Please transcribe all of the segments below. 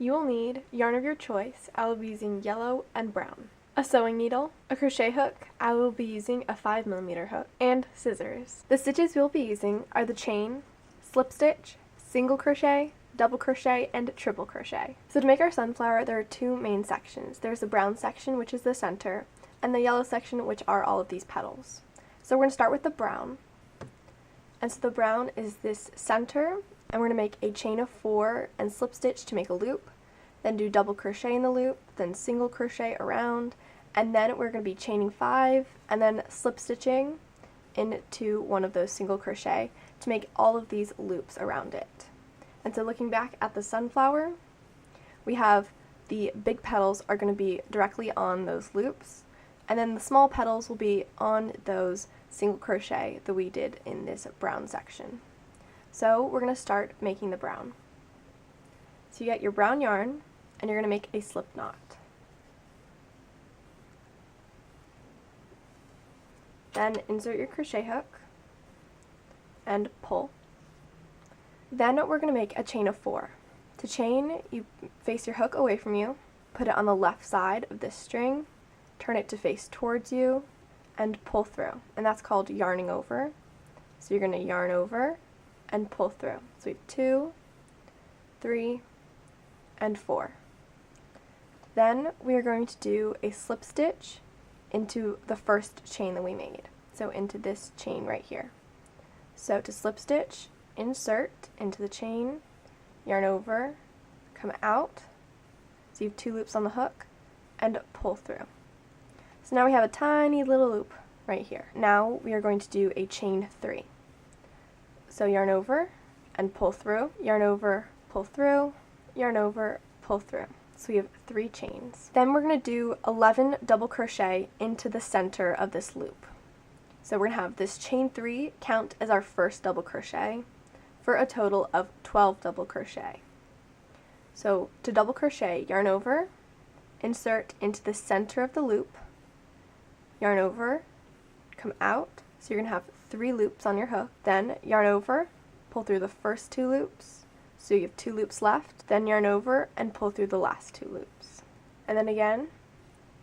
You will need yarn of your choice. I will be using yellow and brown, a sewing needle, a crochet hook, I will be using a 5mm hook, and scissors. The stitches we'll be using are the chain, slip stitch, single crochet, double crochet, and triple crochet. So to make our sunflower, there are two main sections. There's the brown section, which is the center, and the yellow section, which are all of these petals. So we're going to start with the brown. And so the brown is this center, and we're going to make a chain of 4 and slip stitch to make a loop, then do double crochet in the loop, then single crochet around, and then we're going to be chaining 5 and then slip stitching into one of those single crochet to make all of these loops around it. And so looking back at the sunflower, we have the big petals are going to be directly on those loops, and then the small petals will be on those single crochet that we did in this brown section. So we're going to start making the brown. So you get your brown yarn, and you're going to make a slip knot. Then insert your crochet hook and pull. Then we're going to make a chain of 4. To chain, you face your hook away from you, put it on the left side of this string, turn it to face towards you, and pull through. And that's called yarning over. So you're going to yarn over and pull through. So we have 2, 3, and 4. Then we are going to do a slip stitch into the first chain that we made. So into this chain right here. So to slip stitch, insert into the chain, yarn over, come out, so you have 2 loops on the hook, and pull through. So now we have a tiny little loop right here. Now we are going to do a chain 3. So yarn over and pull through, yarn over, pull through, yarn over, pull through. So we have 3 chains. Then we're going to do 11 double crochet into the center of this loop. So we're going to have this chain 3 count as our first double crochet for a total of 12 double crochet. So to double crochet, yarn over, insert into the center of the loop, yarn over, come out, so you're going to have 3 loops on your hook, then yarn over, pull through the first 2 loops, so you have 2 loops left, then yarn over and pull through the last 2 loops. And then again,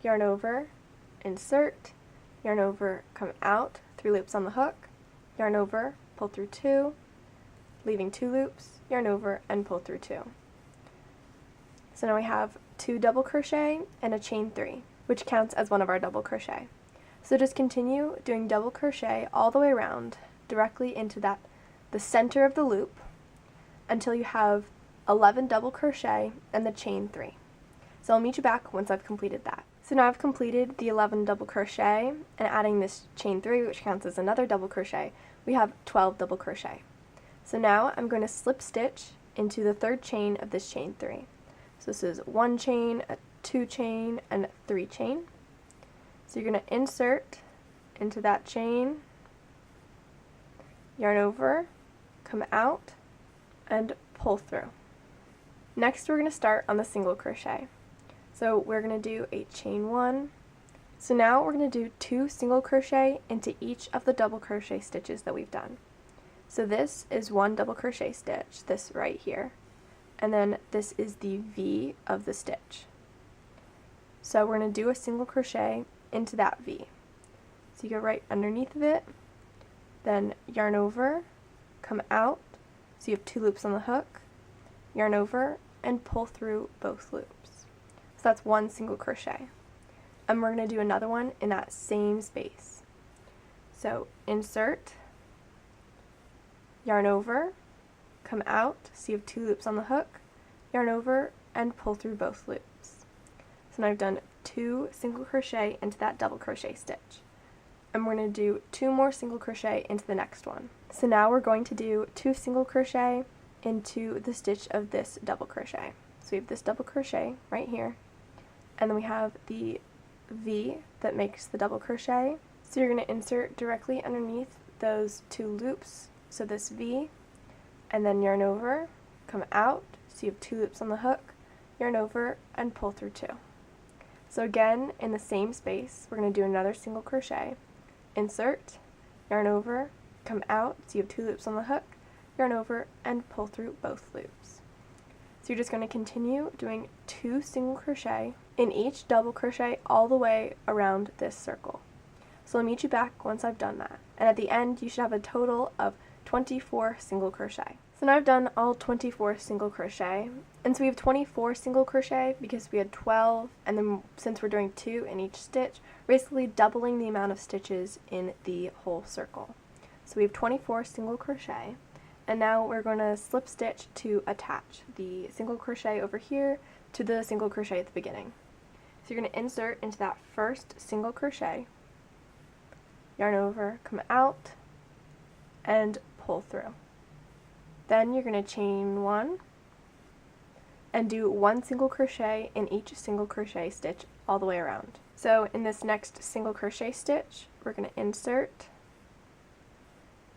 yarn over, insert, yarn over, come out, 3 loops on the hook, yarn over, pull through 2, leaving 2 loops, yarn over, and pull through 2. So now we have 2 double crochet and a chain 3, which counts as one of our double crochet. So just continue doing double crochet all the way around, directly into the center of the loop, until you have 11 double crochet and the chain 3. So I'll meet you back once I've completed that. So now I've completed the 11 double crochet, and adding this chain 3, which counts as another double crochet, we have 12 double crochet. So now I'm going to slip stitch into the 3rd chain of this chain 3. So this is 1 chain, a 2 chain, and a 3 chain. So you're going to insert into that chain, yarn over, come out, and pull through. Next we're going to start on the single crochet. So we're going to do a chain 1. So now we're going to do 2 single crochet into each of the double crochet stitches that we've done. So this is 1 double crochet stitch, this right here, and then this is the V of the stitch. So we're going to do a single crochet into that V. So you go right underneath of it, then yarn over, come out, so you have 2 loops on the hook, yarn over, and pull through both loops. So that's 1 single crochet. And we're going to do another one in that same space. So insert, yarn over, come out, so you have 2 loops on the hook, yarn over, and pull through both loops. So now I've done 2 single crochet into that double crochet stitch. And we're going to do 2 more single crochet into the next one. So now we're going to do 2 single crochet into the stitch of this double crochet. So we have this double crochet right here, and then we have the V that makes the double crochet. So you're going to insert directly underneath those 2 loops, so this V, and then yarn over, come out, so you have 2 loops on the hook, yarn over, and pull through 2. So again, in the same space, we're going to do another single crochet, insert, yarn over, come out, so you have 2 loops on the hook, yarn over, and pull through both loops. So you're just going to continue doing 2 single crochet in each double crochet all the way around this circle. So I'll meet you back once I've done that. And at the end, you should have a total of 24 single crochet. So now I've done all 24 single crochet. And so we have 24 single crochet because we had 12, and then since we're doing 2 in each stitch, basically doubling the amount of stitches in the whole circle. So we have 24 single crochet. And now we're going to slip stitch to attach the single crochet over here to the single crochet at the beginning. So you're going to insert into that first single crochet, yarn over, come out, and pull through. Then you're going to chain 1 and do 1 single crochet in each single crochet stitch all the way around. So in this next single crochet stitch, we're going to insert,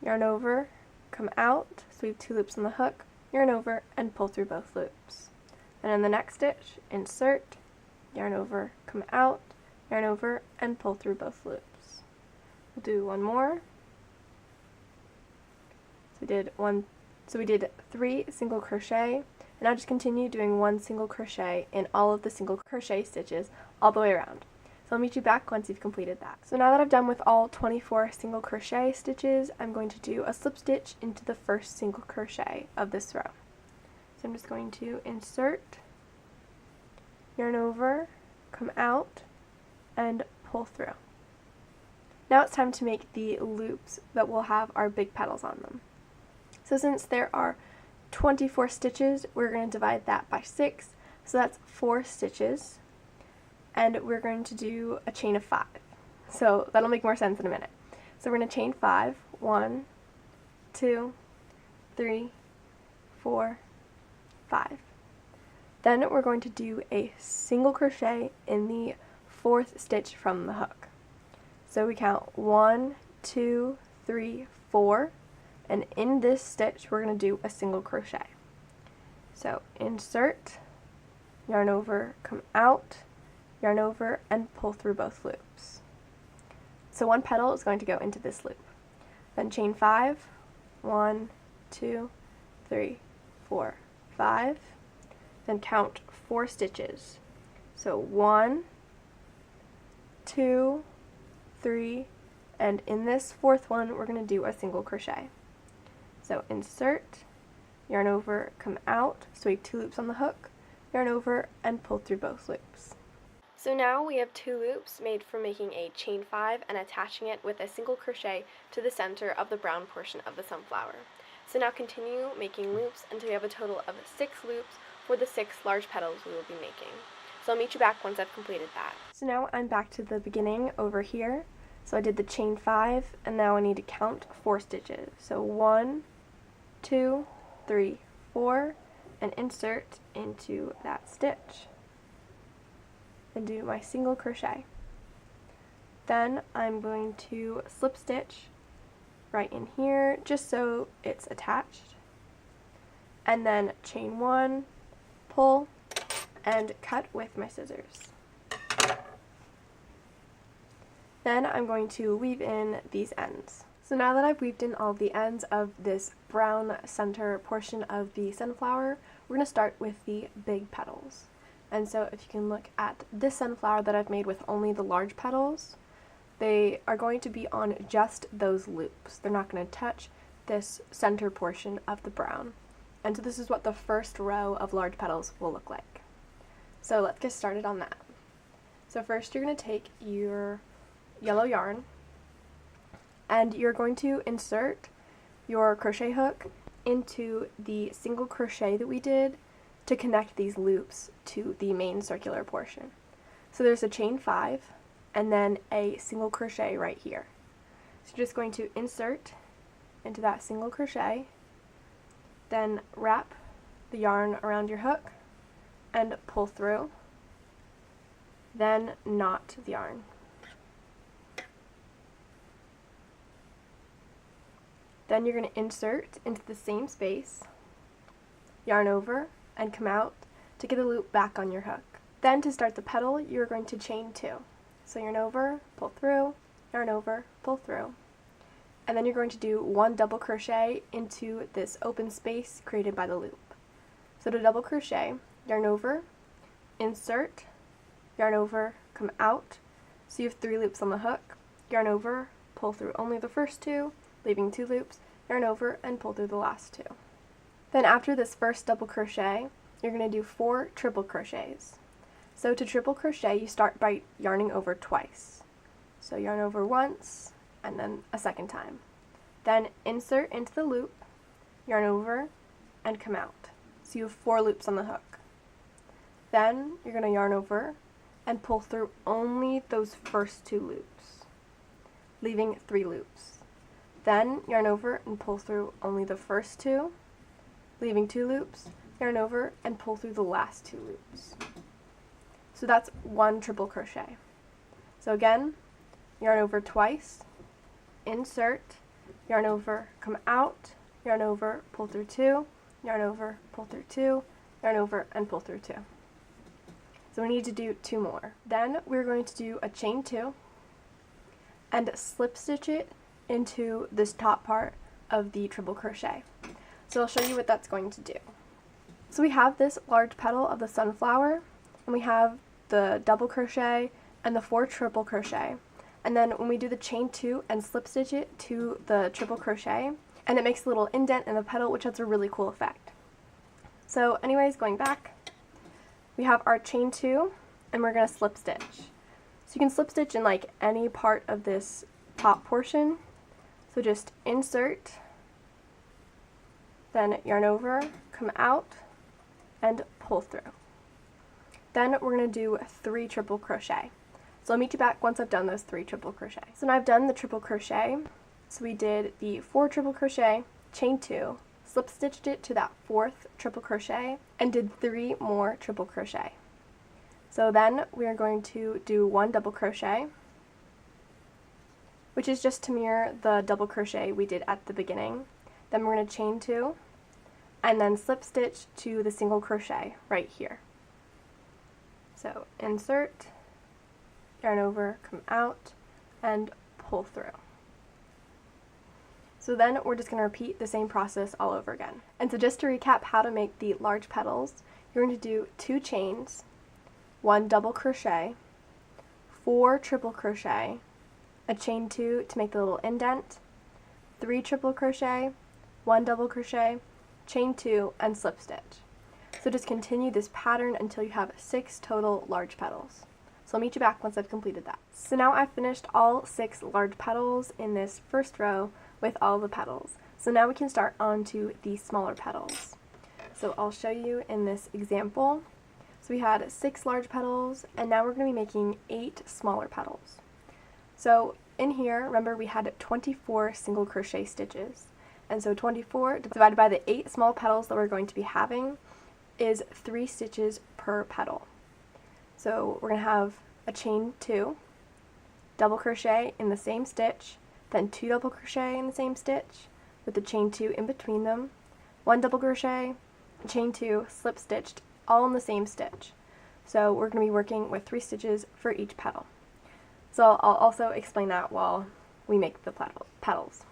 yarn over, come out, so we have 2 loops on the hook, yarn over, and pull through both loops. Then in the next stitch, insert, yarn over, come out, yarn over, and pull through both loops. We'll do one more. So we did 3 single crochet, and now just continue doing 1 single crochet in all of the single crochet stitches all the way around. So I'll meet you back once you've completed that. So now that I've done with all 24 single crochet stitches, I'm going to do a slip stitch into the first single crochet of this row. So I'm just going to insert, yarn over, come out, and pull through. Now it's time to make the loops that will have our big petals on them. So since there are 24 stitches, we're going to divide that by 6, so that's 4 stitches. And we're going to do a chain of 5. So that'll make more sense in a minute. So we're going to chain 5. 1, 2, 3, 4, 5. Then we're going to do a single crochet in the 4th stitch from the hook. So we count 1, 2, 3, 4, and in this stitch we're going to do a single crochet. So insert, yarn over, come out, yarn over, and pull through both loops. So 1 petal is going to go into this loop. Then chain 5, 1, 2, 3, 4, 5. Then count 4 stitches. So 1, 2, 3, and in this 4th one we're going to do a single crochet. So insert, yarn over, come out, so we have 2 loops on the hook, yarn over, and pull through both loops. So now we have 2 loops made from making a chain 5 and attaching it with a single crochet to the center of the brown portion of the sunflower. So now continue making loops until you have a total of 6 loops for the 6 large petals we will be making. So I'll meet you back once I've completed that. So now I'm back to the beginning over here. So I did the chain 5, and now I need to count 4 stitches. So 1, 2, 3, 4, and insert into that stitch. And do my single crochet. Then I'm going to slip stitch right in here just so it's attached, and then chain 1, pull, and cut with my scissors. Then I'm going to weave in these ends. So now that I've weaved in all the ends of this brown center portion of the sunflower, we're going to start with the big petals. And so if you can look at this sunflower that I've made with only the large petals, they are going to be on just those loops. They're not going to touch this center portion of the brown. And so this is what the first row of large petals will look like. So let's get started on that. So first you're going to take your yellow yarn and you're going to insert your crochet hook into the single crochet that we did to connect these loops to the main circular portion. So there's a chain 5 and then a single crochet right here. So you're just going to insert into that single crochet, then wrap the yarn around your hook and pull through, then knot the yarn. Then you're going to insert into the same space, yarn over, and come out to get the loop back on your hook. Then to start the petal, you're going to chain 2. So yarn over, pull through, yarn over, pull through. And then you're going to do 1 double crochet into this open space created by the loop. So to double crochet, yarn over, insert, yarn over, come out. So you have 3 loops on the hook, yarn over, pull through only the first 2, leaving 2 loops, yarn over, and pull through the last 2. Then after this first double crochet, you're going to do 4 triple crochets. So to triple crochet, you start by yarning over twice. So yarn over once, and then a second time. Then insert into the loop, yarn over, and come out. So you have 4 loops on the hook. Then you're going to yarn over and pull through only those first 2 loops, leaving 3 loops. Then yarn over and pull through only the first 2, leaving 2 loops, yarn over and pull through the last 2 loops. So that's 1 triple crochet. So again, yarn over twice, insert, yarn over, come out, yarn over, pull through 2, yarn over, pull through 2, yarn over, and pull through 2. So we need to do 2 more. Then we're going to do a chain 2 and slip stitch it into this top part of the triple crochet. So I'll show you what that's going to do. So we have this large petal of the sunflower, and we have the double crochet and the 4 triple crochet. And then when we do the chain 2 and slip stitch it to the triple crochet, and it makes a little indent in the petal, which has a really cool effect. So anyways, going back, we have our chain 2, and we're going to slip stitch. So you can slip stitch in like any part of this top portion. So just insert, then yarn over, come out, and pull through. Then we're going to do 3 triple crochet. So I'll meet you back once I've done those 3 triple crochet. So now I've done the triple crochet. So we did the 4 triple crochet, chain 2, slip stitched it to that 4th triple crochet, and did 3 more triple crochet. So then we are going to do 1 double crochet, which is just to mirror the double crochet we did at the beginning. Then we're going to chain 2, and then slip stitch to the single crochet right here. So insert, yarn over, come out, and pull through. So then we're just going to repeat the same process all over again. And so just to recap how to make the large petals, you're going to do 2 chains, 1 double crochet, 4 triple crochet, a chain 2 to make the little indent, 3 triple crochet, 1 double crochet, chain 2, and slip stitch. So just continue this pattern until you have 6 total large petals. So I'll meet you back once I've completed that. So now I've finished all 6 large petals in this first row with all the petals. So now we can start on to the smaller petals. So I'll show you in this example. So we had 6 large petals, and now we're going to be making 8 smaller petals. So in here, remember we had 24 single crochet stitches. And so 24 divided by the 8 small petals that we're going to be having is 3 stitches per petal. So we're going to have a chain 2, double crochet in the same stitch, then 2 double crochet in the same stitch with the chain 2 in between them, 1 double crochet, chain 2, slip stitched, all in the same stitch. So we're going to be working with 3 stitches for each petal. So I'll also explain that while we make the petals.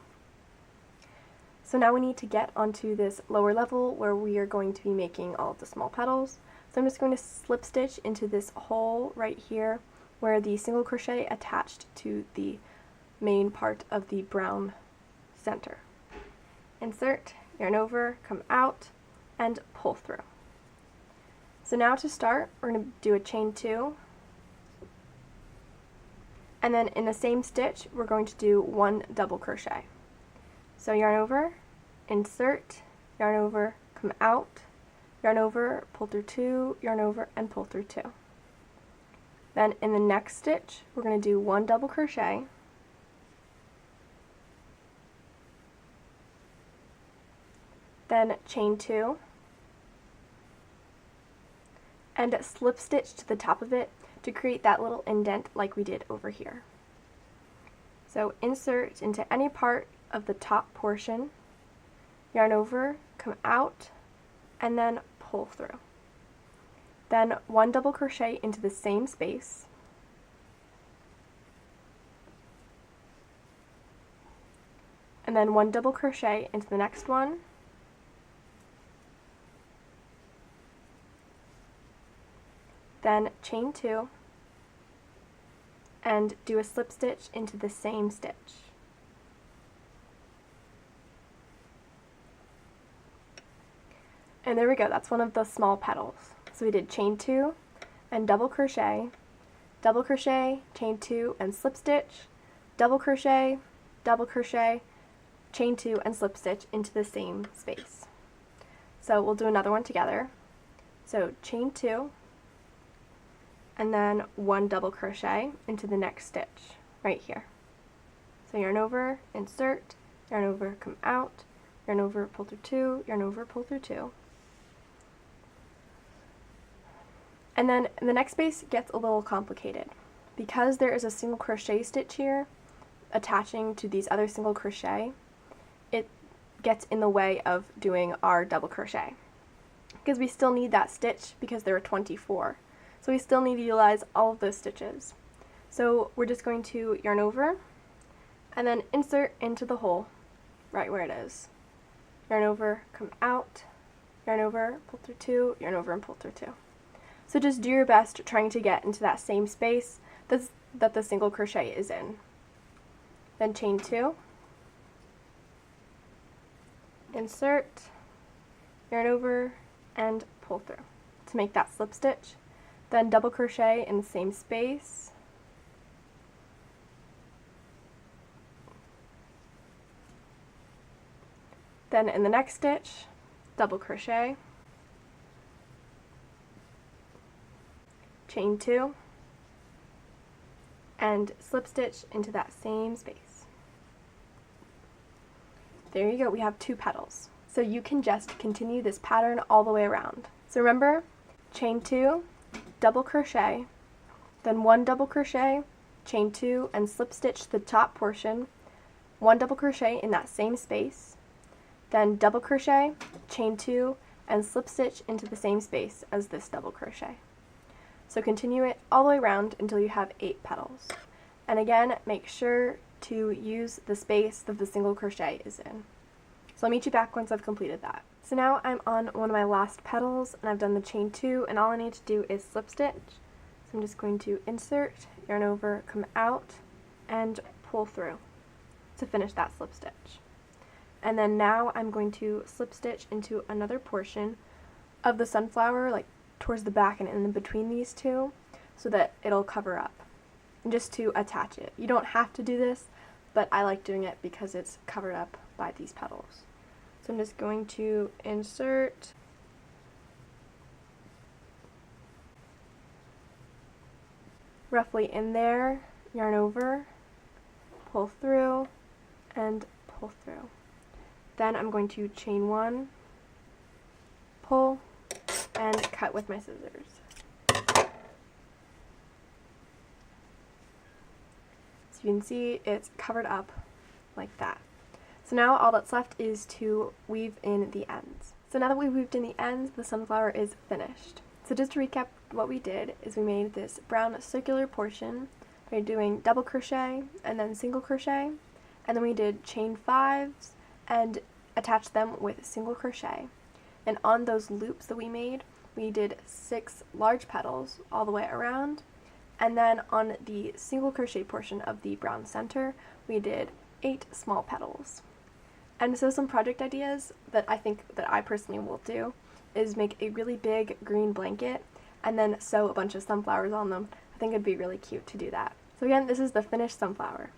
So now we need to get onto this lower level where we are going to be making all of the small petals. So I'm just going to slip stitch into this hole right here where the single crochet attached to the main part of the brown center. Insert, yarn over, come out, and pull through. So now to start, we're going to do a chain 2, and then in the same stitch, we're going to do 1 double crochet. So yarn over, insert, yarn over, come out, yarn over, pull through 2, yarn over, and pull through 2. Then in the next stitch, we're going to do 1 double crochet, then chain 2, and slip stitch to the top of it to create that little indent like we did over here. So insert into any part of the top portion, yarn over, come out, and then pull through. Then 1 double crochet into the same space, and then 1 double crochet into the next one, then chain 2, and do a slip stitch into the same stitch. And there we go, that's one of the small petals. So we did chain 2 and double crochet, chain 2 and slip stitch, double crochet, chain 2 and slip stitch into the same space. So we'll do another one together. So chain 2 and then 1 double crochet into the next stitch right here. So yarn over, insert, yarn over, come out, yarn over, pull through 2, yarn over, pull through 2. And then the next space gets a little complicated. Because there is a single crochet stitch here attaching to these other single crochet, it gets in the way of doing our double crochet. Because we still need that stitch because there are 24. So we still need to utilize all of those stitches. So we're just going to yarn over and then insert into the hole right where it is. Yarn over, come out, yarn over, pull through 2, yarn over and pull through 2. So just do your best trying to get into that same space that the single crochet is in. Then chain 2, insert, yarn over, and pull through to make that slip stitch. Then double crochet in the same space. Then in the next stitch, double crochet, chain 2, and slip stitch into that same space. There you go, we have 2 petals. So you can just continue this pattern all the way around. So remember, chain 2, double crochet, then 1 double crochet, chain 2, and slip stitch the top portion, 1 double crochet in that same space, then double crochet, chain 2, and slip stitch into the same space as this double crochet. So continue it all the way around until you have 8 petals. And again, make sure to use the space that the single crochet is in. So I'll meet you back once I've completed that. So now I'm on one of my last petals and I've done the chain 2 and all I need to do is slip stitch. So I'm just going to insert, yarn over, come out, and pull through to finish that slip stitch. And then now I'm going to slip stitch into another portion of the sunflower, like towards the back and in between these two, so that it'll cover up, and just to attach it. You don't have to do this, but I like doing it because it's covered up by these petals. So I'm just going to insert, roughly in there, yarn over, pull through, and pull through. Then I'm going to chain 1, pull, and cut with my scissors. So you can see it's covered up like that. So now all that's left is to weave in the ends. So now that we've weaved in the ends, the sunflower is finished. So just to recap, what we did is we made this brown circular portion by doing double crochet and then single crochet, and then we did chain 5s and attached them with single crochet. And on those loops that we made, we did 6 large petals all the way around, and then on the single crochet portion of the brown center, we did 8 small petals. And so some project ideas that I think that I personally will do is make a really big green blanket and then sew a bunch of sunflowers on them. I think it'd be really cute to do that. So again, this is the finished sunflower.